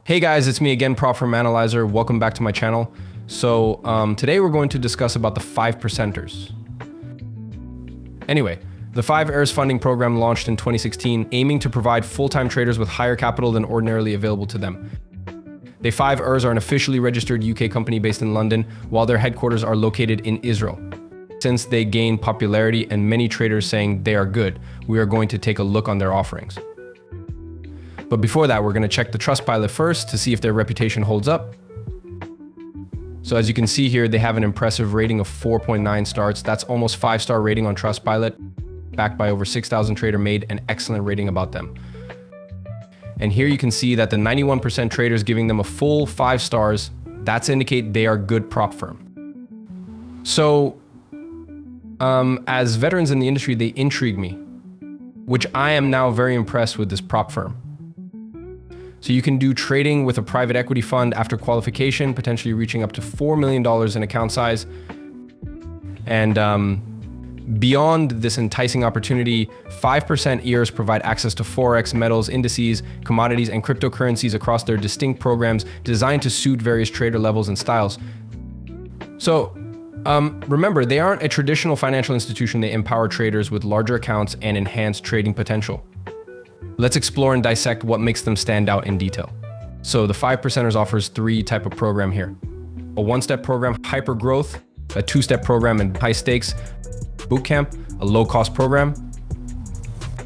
Hey guys, it's me again, Prof from Analyzer. Welcome back to my channel. Today we're going to discuss about the 5%ers. Anyway, the 5ERS funding program launched in 2016, aiming to provide full-time traders with higher capital than ordinarily available to them. The 5ERS are an officially registered UK company based in London, while their headquarters are located in Israel. Since they gained popularity and many traders saying they are good, we are going to take a look on their offerings. But before that, we're going to check the Trustpilot first to see if their reputation holds up. So as you can see here, they have an impressive rating of 4.9 stars. That's almost 5-star rating on Trustpilot, backed by over 6,000 traders made an excellent rating about them. And here you can see that the 91% traders giving them a full 5 stars, that's indicate they are good prop firm. So as veterans in the industry, they intrigue me, which I am now very impressed with this prop firm. So you can do trading with a private equity fund after qualification, potentially reaching up to $4 million in account size. And beyond this enticing opportunity, 5% ERS provide access to Forex, metals, indices, commodities, and cryptocurrencies across their distinct programs designed to suit various trader levels and styles. So remember, they aren't a traditional financial institution. They empower traders with larger accounts and enhanced trading potential. Let's explore and dissect what makes them stand out in detail. So the 5%ers offers 3 types of program here. A 1-step program, hyper growth, a 2-step program, and high stakes bootcamp, a low-cost program.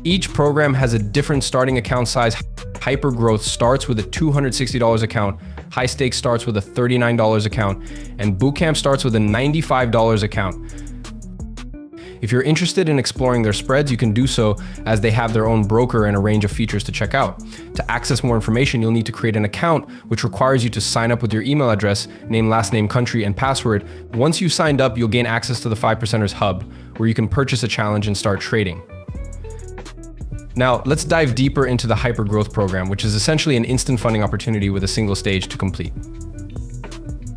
Each program has a different starting account size. Hyper growth starts with a $260 account, high stakes starts with a $39 account, and bootcamp starts with a $95 account. If you're interested in exploring their spreads, you can do so as they have their own broker and a range of features to check out. To access more information, you'll need to create an account, which requires you to sign up with your email address, name, last name, country, and password. Once you've signed up, you'll gain access to the 5%ers hub, where you can purchase a challenge and start trading. Now, let's dive deeper into the hyper growth program, which is essentially an instant funding opportunity with a single stage to complete.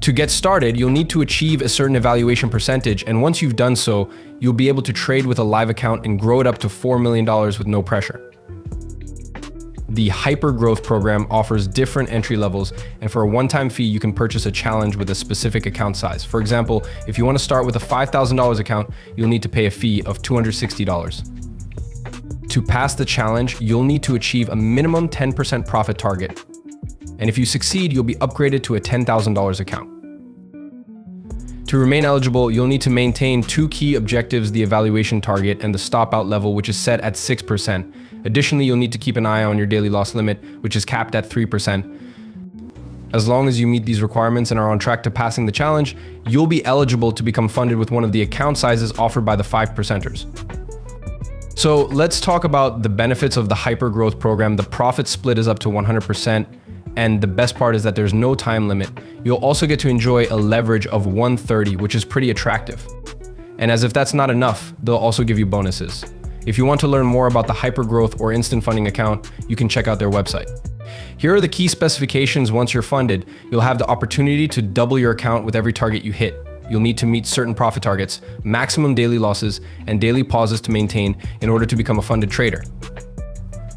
To get started, you'll need to achieve a certain evaluation percentage, and once you've done so, you'll be able to trade with a live account and grow it up to $4 million with no pressure. The Hyper Growth program offers different entry levels, and for a one-time fee, you can purchase a challenge with a specific account size. For example, if you want to start with a $5,000 account, you'll need to pay a fee of $260. To pass the challenge, you'll need to achieve a minimum 10% profit target. And if you succeed, you'll be upgraded to a $10,000 account. To remain eligible, you'll need to maintain 2 key objectives: the evaluation target and the stop out level, which is set at 6%. Additionally, you'll need to keep an eye on your daily loss limit, which is capped at 3%. As long as you meet these requirements and are on track to passing the challenge, you'll be eligible to become funded with one of the account sizes offered by the 5%ers. So let's talk about the benefits of the Hyper Growth program. The profit split is up to 100%. And the best part is that there's no time limit. You'll also get to enjoy a leverage of 130, which is pretty attractive. And as if that's not enough, they'll also give you bonuses. If you want to learn more about the hypergrowth or instant funding account, you can check out their website. Here are the key specifications. Once you're funded, you'll have the opportunity to double your account with every target you hit. You'll need to meet certain profit targets, maximum daily losses, and daily pauses to maintain in order to become a funded trader.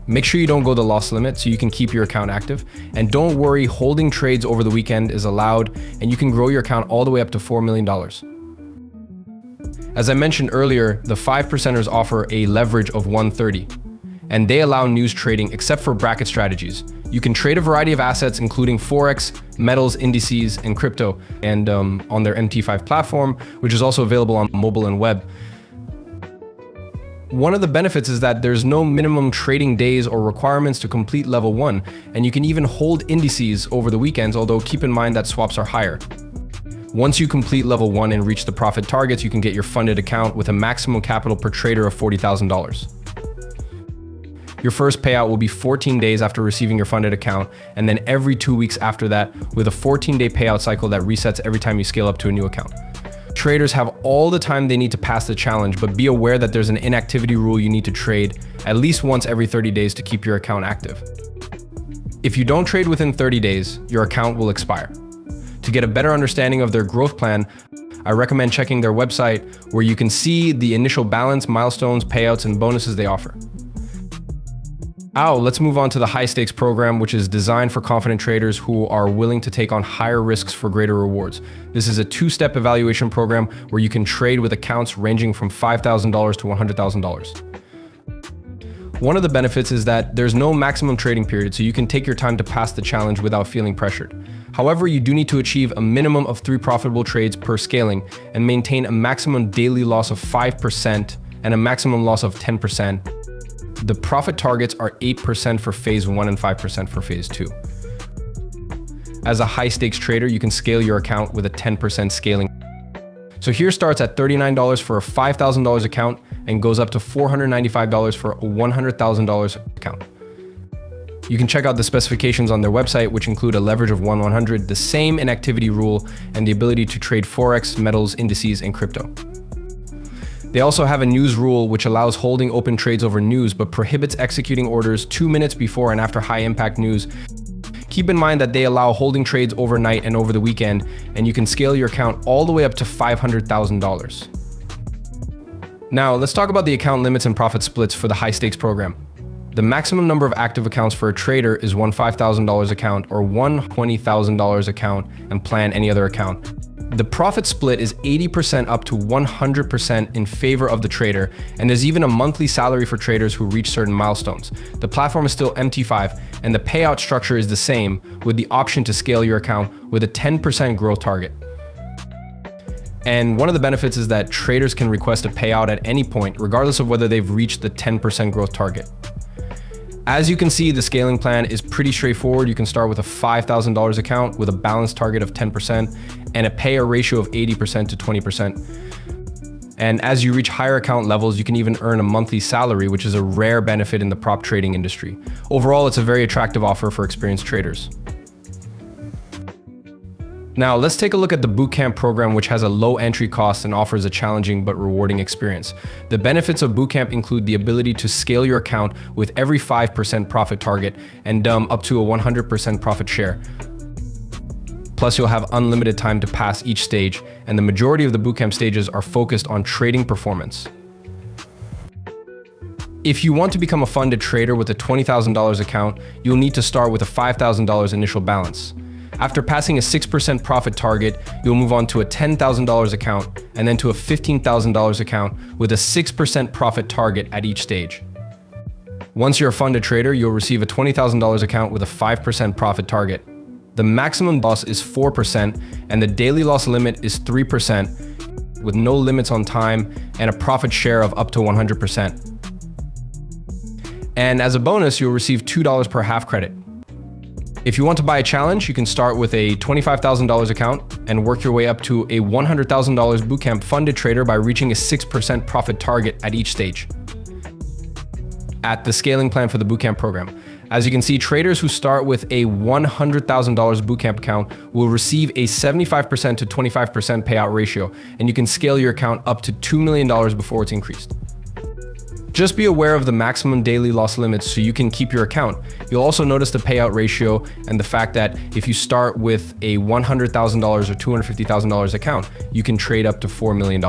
Make sure you don't go the loss limit so you can keep your account active. And don't worry, holding trades over the weekend is allowed, and you can grow your account all the way up to $4 million. As I mentioned earlier, the 5%ers offer a leverage of 130, and they allow news trading except for bracket strategies. You can trade a variety of assets, including Forex, metals, indices, and crypto, and on their MT5 platform, which is also available on mobile and web. One of the benefits is that there's no minimum trading days or requirements to complete level 1, and you can even hold indices over the weekends, although keep in mind that swaps are higher. Once you complete level 1 and reach the profit targets, you can get your funded account with a maximum capital per trader of $40,000. Your first payout will be 14 days after receiving your funded account, and then every 2 weeks after that, with a 14-day payout cycle that resets every time you scale up to a new account. Traders have all the time they need to pass the challenge, but be aware that there's an inactivity rule. You need to trade at least once every 30 days to keep your account active. If you don't trade within 30 days, your account will expire. To get a better understanding of their growth plan, I recommend checking their website, where you can see the initial balance, milestones, payouts, and bonuses they offer. Now, let's move on to the high stakes program, which is designed for confident traders who are willing to take on higher risks for greater rewards. This is a two-step evaluation program where you can trade with accounts ranging from $5,000 to $100,000. One of the benefits is that there's no maximum trading period, so you can take your time to pass the challenge without feeling pressured. However, you do need to achieve a minimum of 3 profitable trades per scaling and maintain a maximum daily loss of 5% and a maximum loss of 10%. The profit targets are 8% for phase 1 and 5% for phase 2. As a high stakes trader, you can scale your account with a 10% scaling. So here starts at $39 for a $5,000 account and goes up to $495 for a $100,000 account. You can check out the specifications on their website, which include a leverage of 1/100, the same inactivity rule, and the ability to trade Forex, metals, indices, and crypto. They also have a news rule which allows holding open trades over news but prohibits executing orders 2 minutes before and after high impact news. Keep in mind that they allow holding trades overnight and over the weekend, and you can scale your account all the way up to $500,000. Now, let's talk about the account limits and profit splits for the high stakes program. The maximum number of active accounts for a trader is one $5,000 account or one $20,000 account, and plan any other account. The profit split is 80% up to 100% in favor of the trader, and there's even a monthly salary for traders who reach certain milestones. The platform is still MT5, and the payout structure is the same, with the option to scale your account with a 10% growth target. And one of the benefits is that traders can request a payout at any point, regardless of whether they've reached the 10% growth target. As you can see, the scaling plan is pretty straightforward. You can start with a $5,000 account with a balance target of 10% and a payout ratio of 80% to 20%. And as you reach higher account levels, you can even earn a monthly salary, which is a rare benefit in the prop trading industry. Overall, it's a very attractive offer for experienced traders. Now, let's take a look at the bootcamp program, which has a low entry cost and offers a challenging but rewarding experience. The benefits of bootcamp include the ability to scale your account with every 5% profit target and up to a 100% profit share. Plus, you'll have unlimited time to pass each stage, and the majority of the bootcamp stages are focused on trading performance. If you want to become a funded trader with a $20,000 account, you'll need to start with a $5,000 initial balance. After passing a 6% profit target, you'll move on to a $10,000 account and then to a $15,000 account with a 6% profit target at each stage. Once you're a funded trader, you'll receive a $20,000 account with a 5% profit target. The maximum loss is 4% and the daily loss limit is 3% with no limits on time and a profit share of up to 100%. And as a bonus, you'll receive $2 per half credit. If you want to buy a challenge, you can start with a $25,000 account and work your way up to a $100,000 bootcamp funded trader by reaching a 6% profit target at each stage. At the scaling plan for the bootcamp program, as you can see, traders who start with a $100,000 bootcamp account will receive a 75% to 25% payout ratio, and you can scale your account up to $2 million before it's increased. Just be aware of the maximum daily loss limits so you can keep your account. You'll also notice the payout ratio and the fact that if you start with a $100,000 or $250,000 account, you can trade up to $4 million.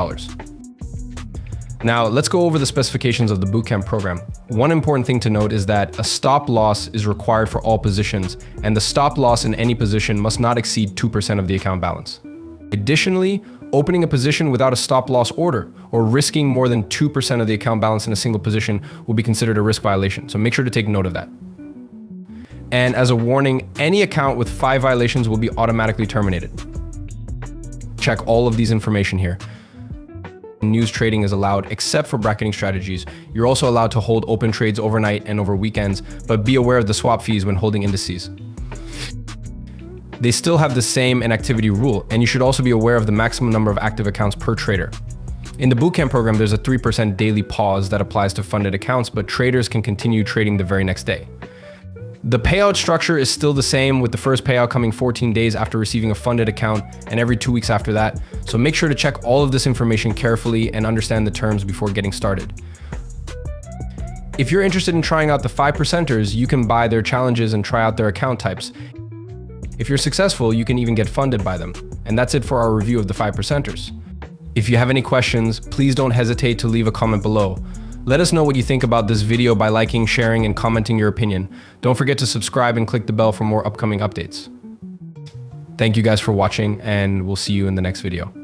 Now, let's go over the specifications of the bootcamp program. One important thing to note is that a stop loss is required for all positions, and the stop loss in any position must not exceed 2% of the account balance. Additionally, opening a position without a stop loss order or risking more than 2% of the account balance in a single position will be considered a risk violation. So make sure to take note of that. And as a warning, any account with 5 violations will be automatically terminated. Check all of these information here. News trading is allowed except for bracketing strategies. You're also allowed to hold open trades overnight and over weekends, but be aware of the swap fees when holding indices. They still have the same inactivity rule, and you should also be aware of the maximum number of active accounts per trader. In the bootcamp program, there's a 3% daily pause that applies to funded accounts, but traders can continue trading the very next day. The payout structure is still the same, with the first payout coming 14 days after receiving a funded account and every 2 weeks after that. So make sure to check all of this information carefully and understand the terms before getting started. If you're interested in trying out the 5%ers, you can buy their challenges and try out their account types. If you're successful, you can even get funded by them. And that's it for our review of the 5%ers. If you have any questions, please don't hesitate to leave a comment below. Let us know what you think about this video by liking, sharing, and commenting your opinion. Don't forget to subscribe and click the bell for more upcoming updates. Thank you guys for watching, and we'll see you in the next video.